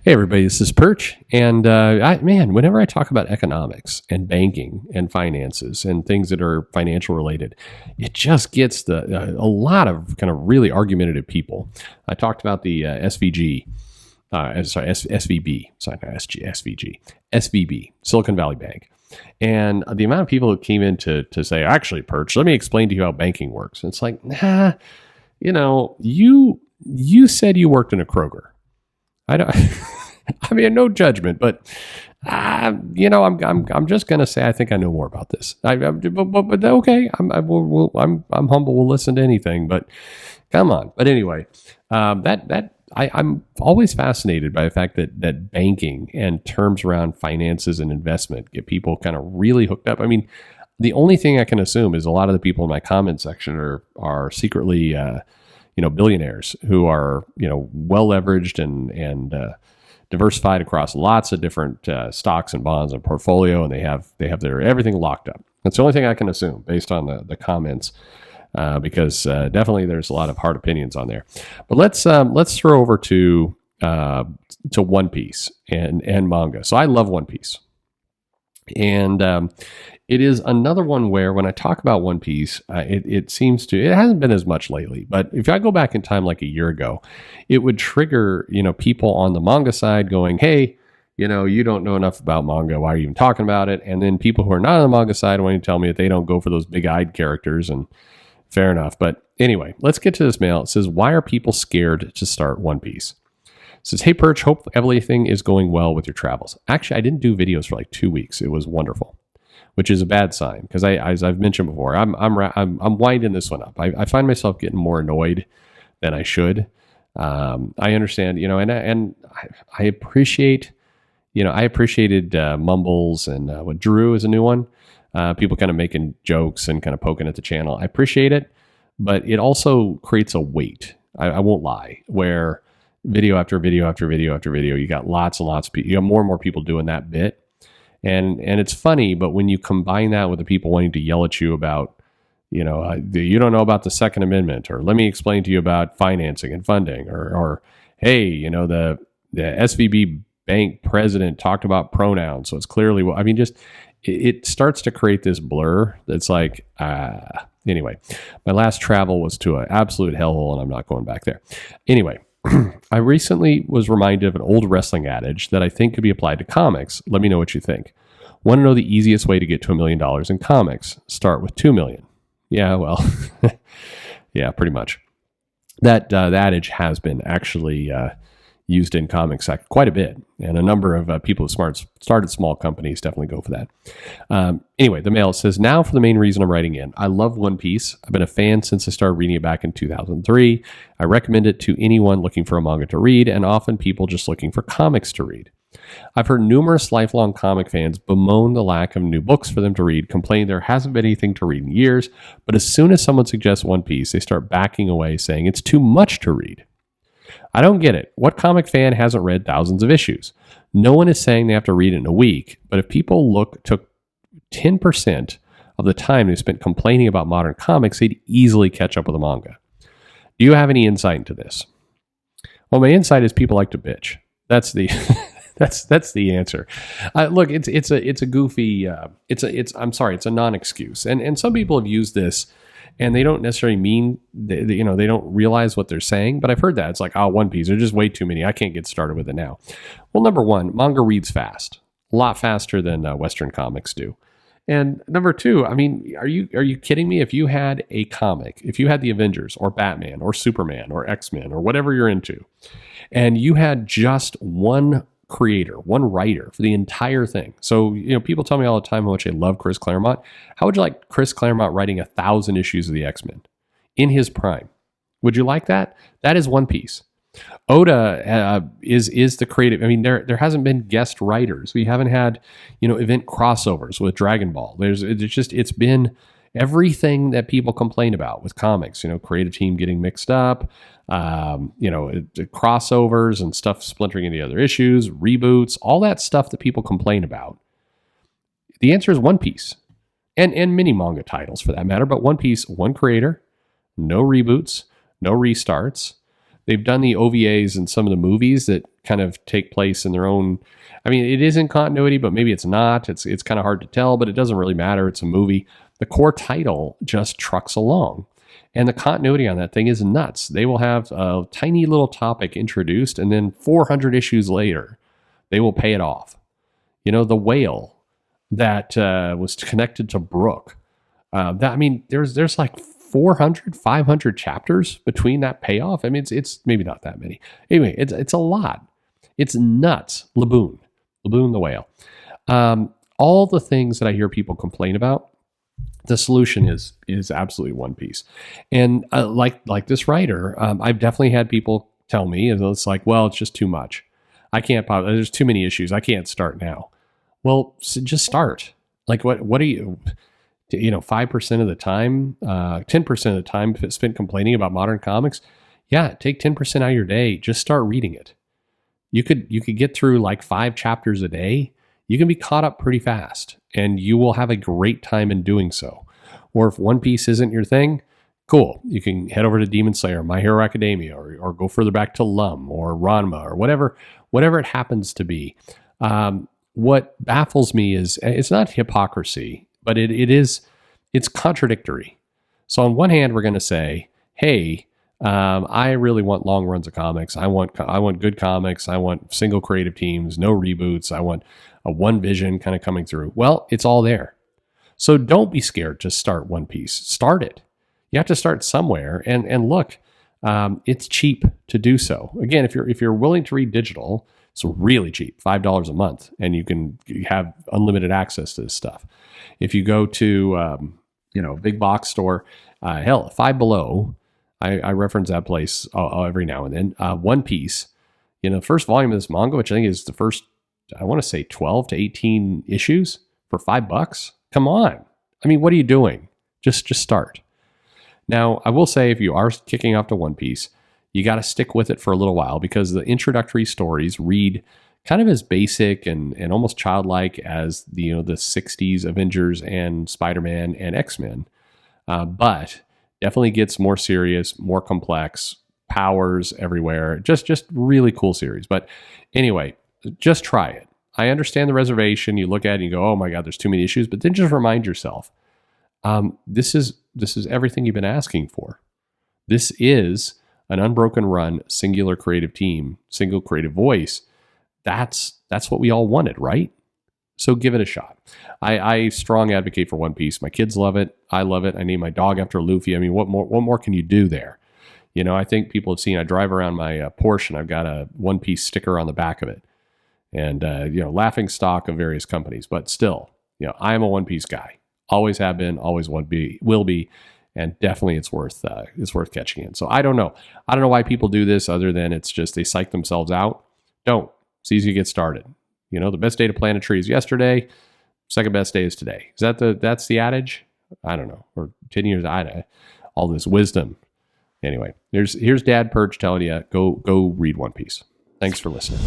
Hey everybody, this is Perch, and whenever I talk about economics and banking and finances and things that are financial related, it just gets a lot of kind of really argumentative people. I talked about the SVB, sorry, not SVG, SVB, Silicon Valley Bank, and the amount of people who came in to say, actually, Perch, let me explain to you how banking works. And it's like, nah, you said you worked in a Kroger. I don't. I mean, no judgment, but I'm just gonna say I think I know more about this. But okay, I'm humble. We'll listen to anything, but come on. But anyway, I'm always fascinated by the fact that banking and terms around finances and investment get people kind of really hooked up. I mean, the only thing I can assume is a lot of the people in my comment section are secretly billionaires who are well leveraged and diversified across lots of different stocks and bonds and portfolio, and they have their everything locked up. That's the only thing I can assume based on the comments, because definitely there's a lot of hard opinions on there. But let's throw over to One Piece and manga. So I love One Piece, and it is another one where when I talk about One Piece, it hasn't been as much lately, but if I go back in time like a year ago, it would trigger, people on the manga side going, hey, you don't know enough about manga. Why are you even talking about it? And then people who are not on the manga side wanting to tell me that they don't go for those big-eyed characters, and fair enough. But anyway, let's get to this mail. It says, why are people scared to start One Piece? It says, hey, Perch, hope everything is going well with your travels. Actually, I didn't do videos for like 2 weeks. It was wonderful, which is a bad sign because as I've mentioned before, I'm winding this one up. I find myself getting more annoyed than I should. I understand, and I appreciate, I appreciated Mumbles and what Drew is a new one. People kind of making jokes and kind of poking at the channel. I appreciate it, but it also creates a weight. I won't lie, where video after video after video after video, you got lots and lots of people. You got more and more people doing that bit. And it's funny, but when you combine that with the people wanting to yell at you about, you don't know about the Second Amendment, or let me explain to you about financing and funding, or hey, the SVB bank president talked about pronouns, so it's clearly it starts to create this blur that's like, anyway, my last travel was to an absolute hellhole, and I'm not going back there. Anyway. I recently was reminded of an old wrestling adage that I think could be applied to comics. Let me know what you think. Want to know the easiest way to get to $1 million in comics? Start with 2 million. Yeah, well, yeah, pretty much. That adage has been actually used in comics quite a bit, and a number of people who started small companies definitely go for that. Anyway, the mail says, now for the main reason I'm writing in. I love One Piece. I've been a fan since I started reading it back in 2003. I recommend it to anyone looking for a manga to read, and often people just looking for comics to read. I've heard numerous lifelong comic fans bemoan the lack of new books for them to read, complain there hasn't been anything to read in years, but as soon as someone suggests One Piece, they start backing away, saying it's too much to read. I don't get it. What comic fan hasn't read thousands of issues? No one is saying they have to read it in a week, but if people took 10% of the time they spent complaining about modern comics, they'd easily catch up with a manga. Do you have any insight into this? Well, my insight is people like to bitch. That's the that's the answer. Look, it's a goofy. I'm sorry, it's a non-excuse, and some people have used this. And they don't necessarily mean, they don't realize what they're saying. But I've heard that. It's like, One Piece, there's just way too many. I can't get started with it now. Well, number one, manga reads fast. A lot faster than Western comics do. And number two, I mean, are you kidding me? If you had a comic, if you had the Avengers or Batman or Superman or X-Men or whatever you're into, and you had just one creator, one writer for the entire thing. So, people tell me all the time how much they love Chris Claremont. How would you like Chris Claremont writing 1,000 issues of the X-Men in his prime? Would you like that? That is One Piece. Oda is the creative. I mean, there hasn't been guest writers. We haven't had, event crossovers with Dragon Ball. It's been everything that people complain about with comics, creative team getting mixed up, crossovers and stuff splintering into other issues, reboots, all that stuff that people complain about. The answer is One Piece and many manga titles for that matter. But One Piece, one creator, no reboots, no restarts. They've done the OVAs and some of the movies that kind of take place in their own. I mean, it is in continuity, but maybe it's not. It's kind of hard to tell, but it doesn't really matter. It's a movie. The core title just trucks along. And the continuity on that thing is nuts. They will have a tiny little topic introduced, and then 400 issues later, they will pay it off. The whale that was connected to Brooke. There's like 400, 500 chapters between that payoff. I mean, it's maybe not that many. Anyway, it's a lot. It's nuts. Laboon the whale. All the things that I hear people complain about, the solution is absolutely One Piece. And like this writer, I've definitely had people tell me, and it's like, well, it's just too much. I can't. There's too many issues. I can't start now. Well, so just start. Like what are you? 5% of the time, 10% of the time spent complaining about modern comics. Yeah, take 10% out of your day. Just start reading it. You could get through like 5 chapters a day. You can be caught up pretty fast, and you will have a great time in doing so. Or if One Piece isn't your thing, cool. You can head over to Demon Slayer, My Hero Academia, or go further back to Lum or Ranma or whatever it happens to be. What baffles me is it's not hypocrisy, but it's contradictory. So on one hand, we're going to say, hey, I really want long runs of comics. I want good comics. I want single creative teams, no reboots. I want a one vision kind of coming through. Well, it's all there. So don't be scared to start One Piece. Start it. You have to start somewhere. And look, it's cheap to do so. Again, if you're willing to read digital, it's really cheap, $5 a month, and you have unlimited access to this stuff. If you go to big box store, hell, Five Below, I reference that place every now and then. One Piece, first volume of this manga, which I think is the first, I want to say 12 to 18 issues for $5. Come on. I mean, what are you doing? Just start. Now, I will say, if you are kicking off to One Piece, you got to stick with it for a little while, because the introductory stories read kind of as basic and almost childlike as the 60s Avengers and Spider-Man and X-Men, but definitely gets more serious, more complex, powers everywhere. Just really cool series. But anyway, just try it. I understand the reservation. You look at it and you go, oh my God, there's too many issues. But then just remind yourself, this is everything you've been asking for. This is an unbroken run, singular creative team, single creative voice. That's what we all wanted, right? So give it a shot. I strong advocate for One Piece. My kids love it. I love it. I named my dog after Luffy. I mean, what more can you do there? I think people have seen, I drive around my Porsche and I've got a One Piece sticker on the back of it. And, laughing stock of various companies. But still, I am a One Piece guy. Always have been, always will be. And definitely it's worth catching in. So I don't know. I don't know why people do this, other than it's just they psych themselves out. Don't. It's easy to get started. The best day to plant a tree is yesterday. Second best day is today. That's the adage? I don't know. Or 10 years, all this wisdom. Anyway, here's Dad Perch telling you, go read One Piece. Thanks for listening.